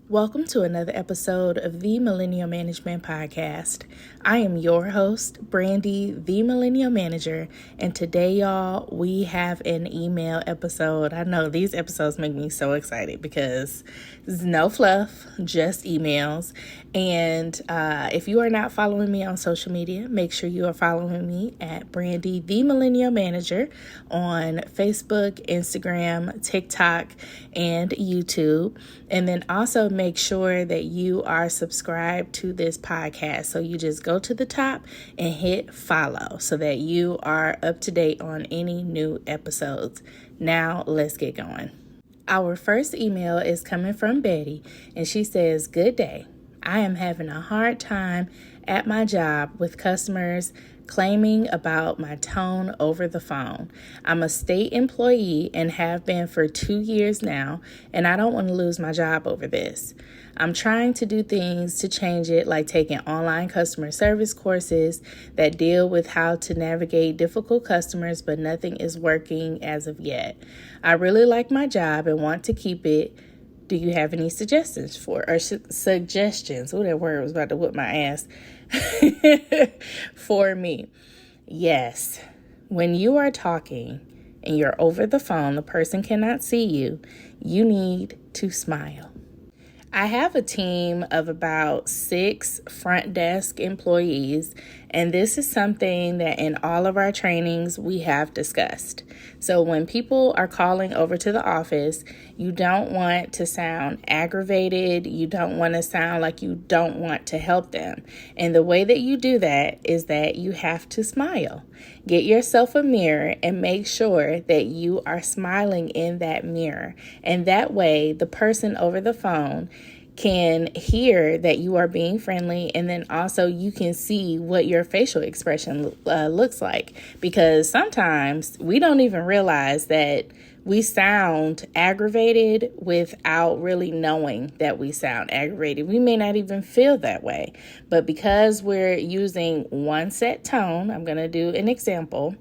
Welcome to another episode of the Millennial Management Podcast. I am your host, Brandy, the Millennial Manager, and today, y'all, we have an email episode. I know these episodes make me so excited because there's no fluff, just emails. And if you are not following me on social media, make sure you are following me at Brandy, the Millennial Manager on Facebook, Instagram, TikTok, and YouTube. And then also make sure that you are subscribed to this podcast. So you just go to the top and hit follow so that you are up to date on any new episodes. Now let's get going. Our first email is coming from Betty, and she says, "Good day. I am having a hard time at my job with customers claiming about my tone over the phone. I'm a state employee and have been for 2 years now, and I don't want to lose my job over this. I'm trying to do things to change it, like taking online customer service courses that deal with how to navigate difficult customers, but nothing is working as of yet. I really like my job and want to keep it. Do you have any suggestions suggestions? Oh, that word was about to whip my ass. For me. Yes. When you are talking and you're over the phone, the person cannot see you, you need to smile. I have a team of about 6 front desk employees, and this is something that in all of our trainings we have discussed. So when people are calling over to the office, you don't want to sound aggravated. You don't want to sound like you don't want to help them. And the way that you do that is that you have to smile. Get yourself a mirror and make sure that you are smiling in that mirror. And that way, the person over the phone can hear that you are being friendly, and then also you can see what your facial expression looks like, because sometimes we don't even realize that we sound aggravated without really knowing that we sound aggravated. We may not even feel that way, but because we're using one set tone, I'm going to do an example,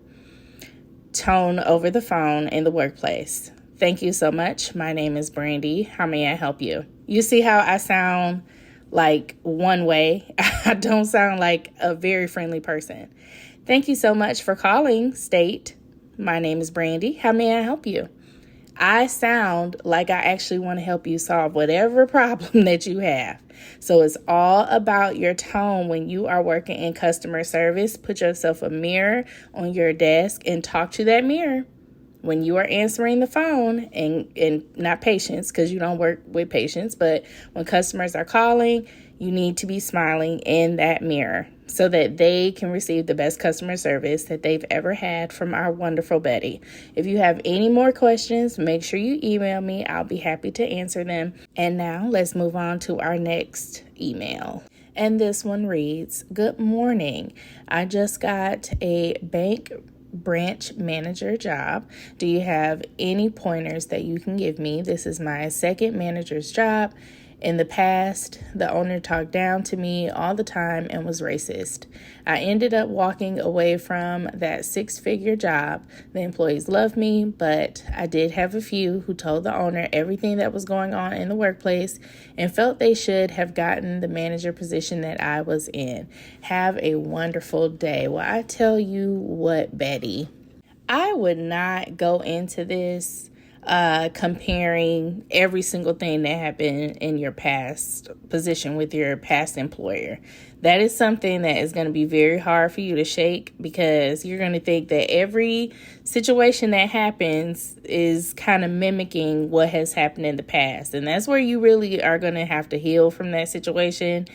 tone over the phone in the workplace. Thank you so much. My name is Brandy. How may I help you? You see how I sound like one way? I don't sound like a very friendly person. Thank you so much for calling, State. My name is Brandy. How may I help you? I sound like I actually want to help you solve whatever problem that you have. So it's all about your tone when you are working in customer service. Put yourself a mirror on your desk and talk to that mirror. When you are answering the phone, and not patients, because you don't work with patients, but when customers are calling, you need to be smiling in that mirror so that they can receive the best customer service that they've ever had from our wonderful Betty. If you have any more questions, make sure you email me. I'll be happy to answer them. And now let's move on to our next email. And this one reads, "Good morning. I just got a bank branch manager job. Do you have any pointers that you can give me? This is my second manager's job. In the past, the owner talked down to me all the time and was racist. I ended up walking away from that 6-figure job. The employees loved me, but I did have a few who told the owner everything that was going on in the workplace and felt they should have gotten the manager position that I was in. Have a wonderful day." Well, I tell you what, Betty, I would not go into this comparing every single thing that happened in your past position with your past employer. That is something that is going to be very hard for you to shake, because you're going to think that every situation that happens is kind of mimicking what has happened in the past. And that's where you really are going to have to heal from that situation.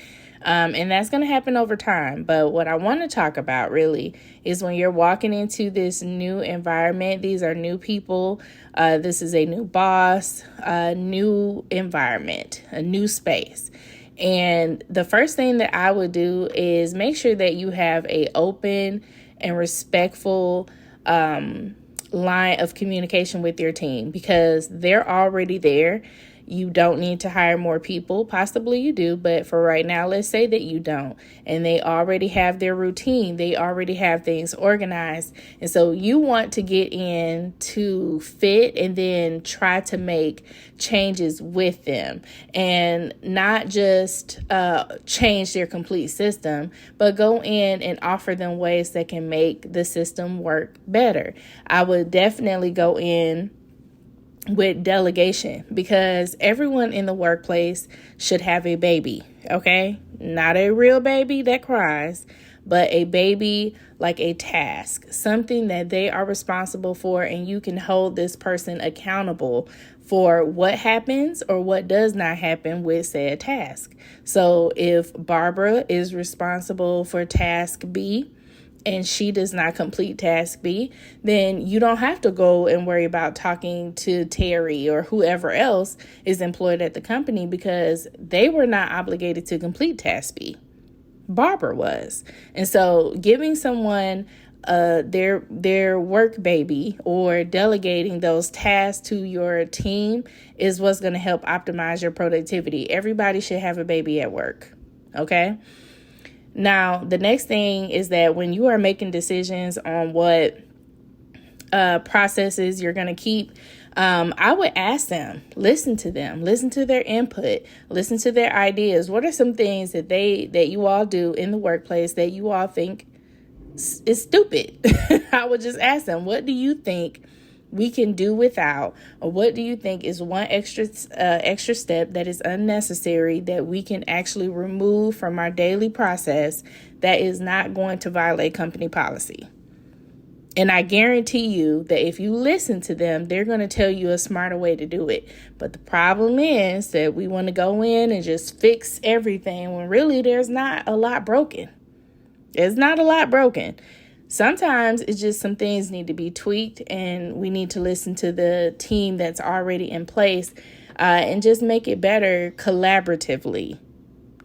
And that's going to happen over time. But what I want to talk about really is when you're walking into this new environment, these are new people. This is a new boss, a new environment, a new space. And the first thing that I would do is make sure that you have a open and respectful line of communication with your team, because they're already there. you don't need to hire more people. Possibly you do, but for right now, let's say that you don't. And they already have their routine. They already have things organized. And so you want to get in to fit and then try to make changes with them, and not just change their complete system, but go in and offer them ways that can make the system work better. I would definitely go in with delegation, because everyone in the workplace should have a baby, okay? Not a real baby that cries, but a baby like a task, something that they are responsible for, and you can hold this person accountable for what happens or what does not happen with said task. So if Barbara is responsible for task B, and she does not complete task B, then you don't have to go and worry about talking to Terry or whoever else is employed at the company, because they were not obligated to complete task B. Barbara was. And so giving someone their work baby or delegating those tasks to your team is what's going to help optimize your productivity. Everybody should have a baby at work. Okay? Now, the next thing is that when you are making decisions on what processes you're going to keep, I would ask them, listen to their input, listen to their ideas. What are some things that you all do in the workplace that you all think is stupid? I would just ask them, what do you think we can do without, or what do you think is one extra step that is unnecessary that we can actually remove from our daily process that is not going to violate company policy? And I guarantee you that if you listen to them, they're going to tell you a smarter way to do it. But the problem is that we want to go in and just fix everything when really there's not a lot broken. There's not a lot broken. Sometimes it's just some things need to be tweaked, and we need to listen to the team that's already in place and just make it better collaboratively,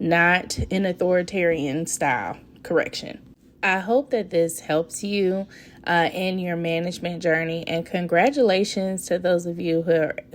not in authoritarian style correction. I hope that this helps you in your management journey, and congratulations to those of you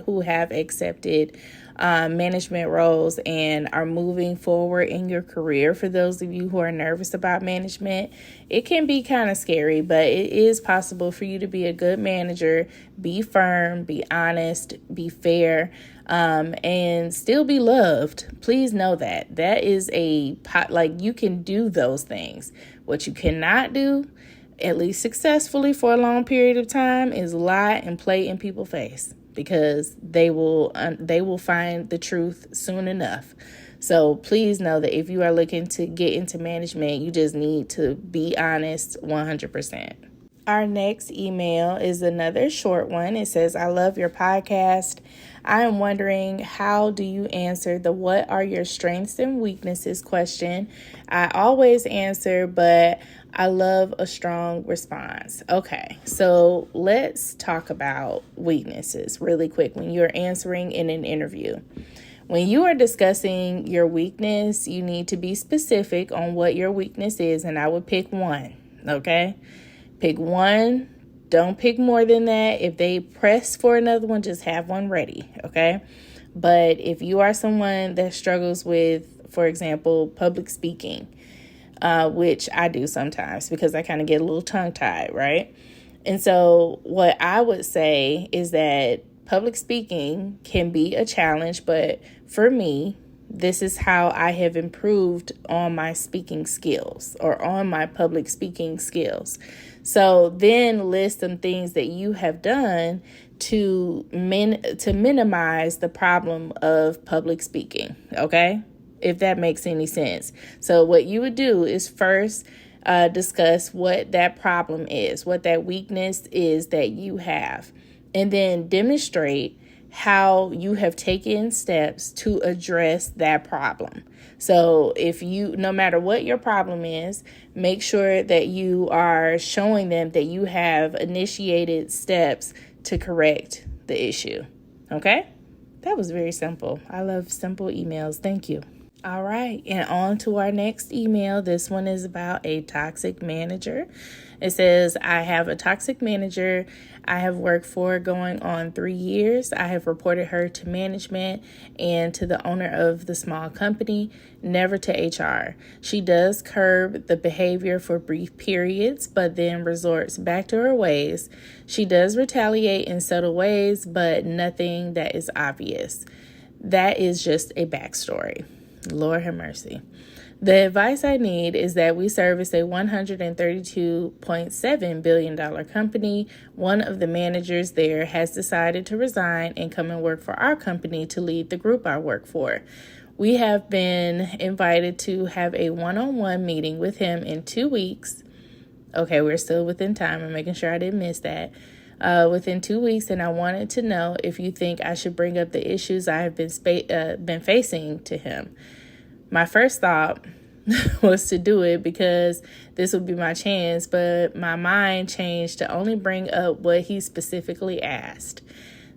who have accepted management roles and are moving forward in your career. For those of you who are nervous about management, it can be kind of scary, but it is possible for you to be a good manager, be firm, be honest, be fair, and still be loved. Please know that is you can do those things. What you cannot do, at least successfully for a long period of time, is lie and play in people's face, because they will find the truth soon enough. So please know that if you are looking to get into management, you just need to be honest 100%. Our next email is another short one. It says, I love your podcast. I am wondering, how do you answer the what are your strengths and weaknesses question? I always answer, but I love a strong response. Okay, so let's talk about weaknesses really quick when you're answering in an interview. When you are discussing your weakness, you need to be specific on what your weakness is, and I would pick one, okay? Pick one. Don't pick more than that. If they press for another one, just have one ready, okay? But if you are someone that struggles with, for example, public speaking, which I do sometimes because I kind of get a little tongue-tied, right? And so what I would say is that public speaking can be a challenge, but for me, this is how I have improved on my speaking skills or on my public speaking skills. So then list some things that you have done to minimize the problem of public speaking, okay? If that makes any sense. So what you would do is first discuss what that problem is, what that weakness is that you have, and then demonstrate how you have taken steps to address that problem. So no matter what your problem is, make sure that you are showing them that you have initiated steps to correct the issue. Okay? That was very simple. I love simple emails. Thank you. All right, and on to our next email. This one is about a toxic manager. It says, I have a toxic manager I have worked for going on 3 years. I have reported her to management and to the owner of the small company, never to HR. She does curb the behavior for brief periods, but then resorts back to her ways. She does retaliate in subtle ways, but nothing that is obvious. That is just a backstory. Lord have mercy. The advice I need is that we service a $132.7 billion company. One of the managers there has decided to resign and come and work for our company to lead the group I work for. We have been invited to have a one-on-one meeting with him in 2 weeks. Okay, we're still within time. I'm making sure I didn't miss that. Within 2 weeks, and I wanted to know if you think I should bring up the issues I have been facing to him. My first thought was to do it because this would be my chance, but my mind changed to only bring up what he specifically asked.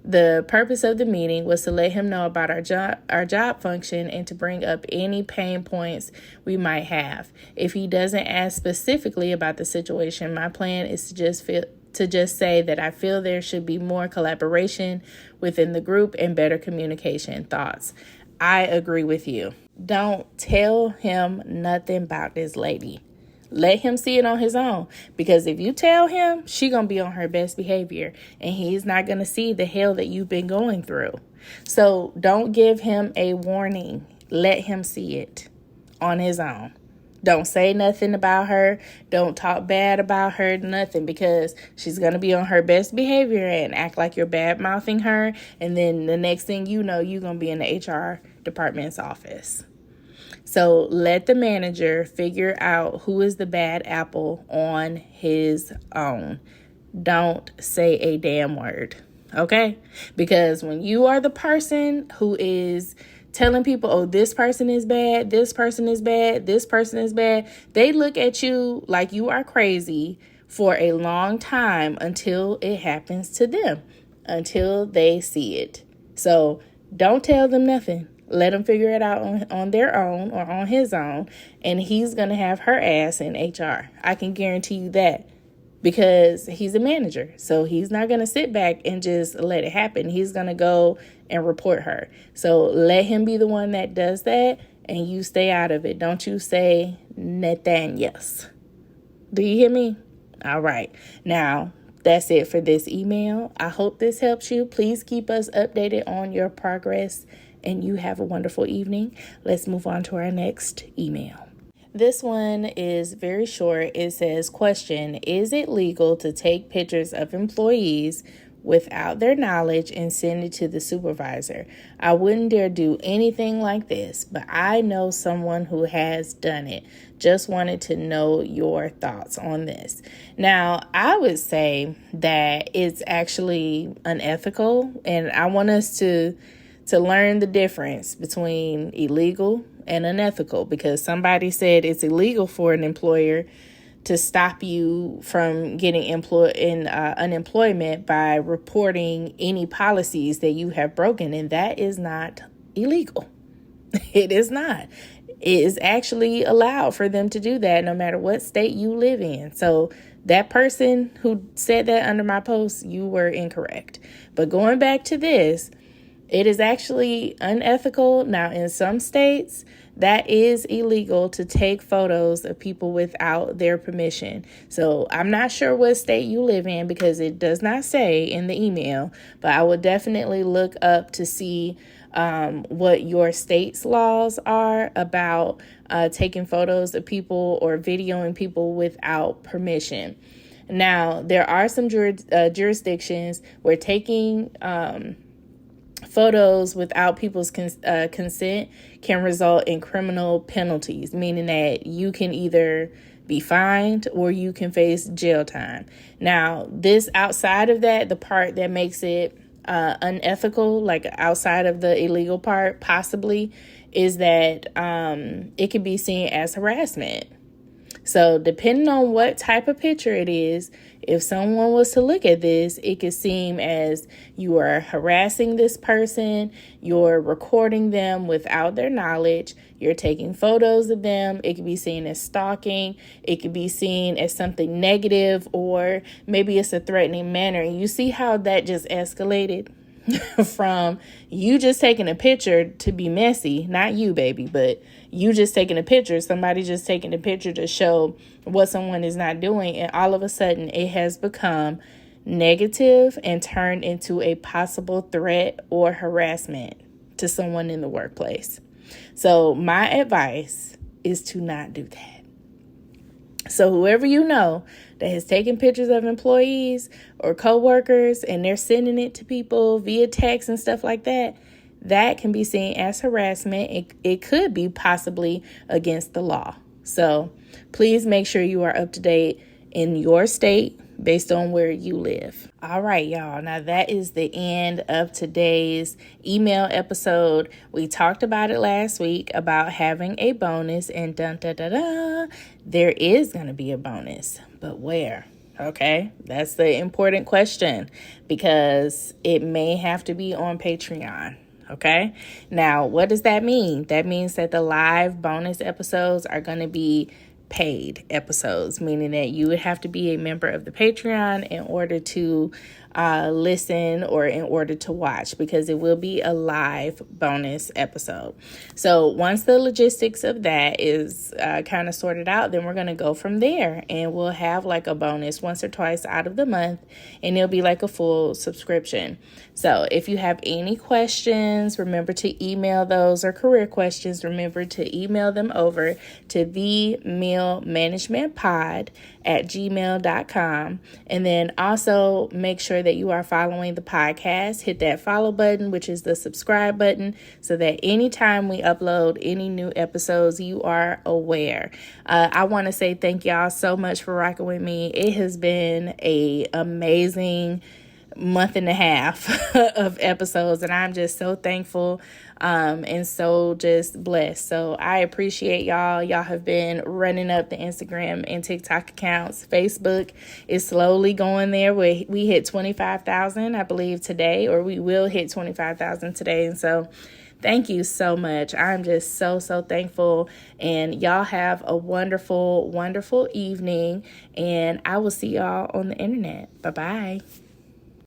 The purpose of the meeting was to let him know about our job function and to bring up any pain points we might have. If he doesn't ask specifically about the situation, my plan is to just say that I feel there should be more collaboration within the group and better communication. Thoughts? I agree with you. Don't tell him nothing about this lady. Let him see it on his own. Because if you tell him, she gonna be on her best behavior. And he's not gonna see the hell that you've been going through. So don't give him a warning. Let him see it on his own. Don't say nothing about her. Don't talk bad about her, nothing, because she's going to be on her best behavior and act like you're bad-mouthing her. And then the next thing you know, you're going to be in the HR department's office. So let the manager figure out who is the bad apple on his own. Don't say a damn word, okay? Because when you are the person who is telling people, oh, this person is bad, this person is bad, this person is bad, they look at you like you are crazy for a long time until it happens to them, until they see it. So don't tell them nothing. Let them figure it out on their own or on his own, and he's going to have her ass in HR. I can guarantee you that. Because he's a manager. So he's not going to sit back and just let it happen. He's going to go and report her. So let him be the one that does that, and you stay out of it. Don't you say Nathaniels. Do you hear me? All right. Now, that's it for this email. I hope this helps you. Please keep us updated on your progress, and you have a wonderful evening. Let's move on to our next email. This one is very short. It says, question, is it legal to take pictures of employees without their knowledge and send it to the supervisor? I wouldn't dare do anything like this, but I know someone who has done it. Just wanted to know your thoughts on this. Now, I would say that it's actually unethical, and I want us to learn the difference between illegal and unethical, because somebody said it's illegal for an employer to stop you from getting unemployment by reporting any policies that you have broken, and that is not illegal. It is not. It is actually allowed for them to do that no matter what state you live in. So that person who said that under my post, you were incorrect. But going back to this, it is actually unethical. Now, in some states, that is illegal to take photos of people without their permission. So I'm not sure what state you live in because it does not say in the email, but I would definitely look up to see what your state's laws are about taking photos of people or videoing people without permission. Now, there are some jurisdictions where taking photos without people's consent can result in criminal penalties, meaning that you can either be fined or you can face jail time. Now, this outside of that, the part that makes it unethical, like outside of the illegal part, possibly, is that it can be seen as harassment. So depending on what type of picture it is, if someone was to look at this, it could seem as you are harassing this person, you're recording them without their knowledge, you're taking photos of them. It could be seen as stalking. It could be seen as something negative, or maybe it's a threatening manner. And you see how that just escalated from you just taking a picture to be messy, not you, baby, but you just taking a picture, somebody just taking a picture to show what someone is not doing. And all of a sudden it has become negative and turned into a possible threat or harassment to someone in the workplace. So my advice is to not do that. So whoever you know that has taken pictures of employees or coworkers and they're sending it to people via text and stuff like that, that can be seen as harassment. It could be possibly against the law. So please make sure you are up to date in your state based on where you live. All right, y'all. Now that is the end of today's email episode. We talked about it last week about having a bonus, and there is going to be a bonus, but where? Okay, that's the important question, because it may have to be on Patreon. Okay, now what does that mean? That means that the live bonus episodes are going to be paid episodes, meaning that you would have to be a member of the Patreon in order to listen or in order to watch, because it will be a live bonus episode. So once the logistics of that is kind of sorted out, then we're going to go from there, and we'll have like a bonus once or twice out of the month, and it'll be like a full subscription. So if you have any questions, remember to email those, or career questions, remember to email them over to themillmanagementpod@gmail.com. And then also make sure that you are following the podcast. Hit that follow button, which is the subscribe button, so that anytime we upload any new episodes, you are aware. I want to say thank y'all so much for rocking with me. It has been an amazing month and a half of episodes, and I'm just so thankful and so just blessed. So I appreciate y'all. Y'all have been running up the Instagram and TikTok accounts. Facebook is slowly going there. We hit 25,000, I believe, today, or we will hit 25,000 today. And so thank you so much. I'm just so thankful. And y'all have a wonderful, wonderful evening. And I will see y'all on the internet. Bye-bye.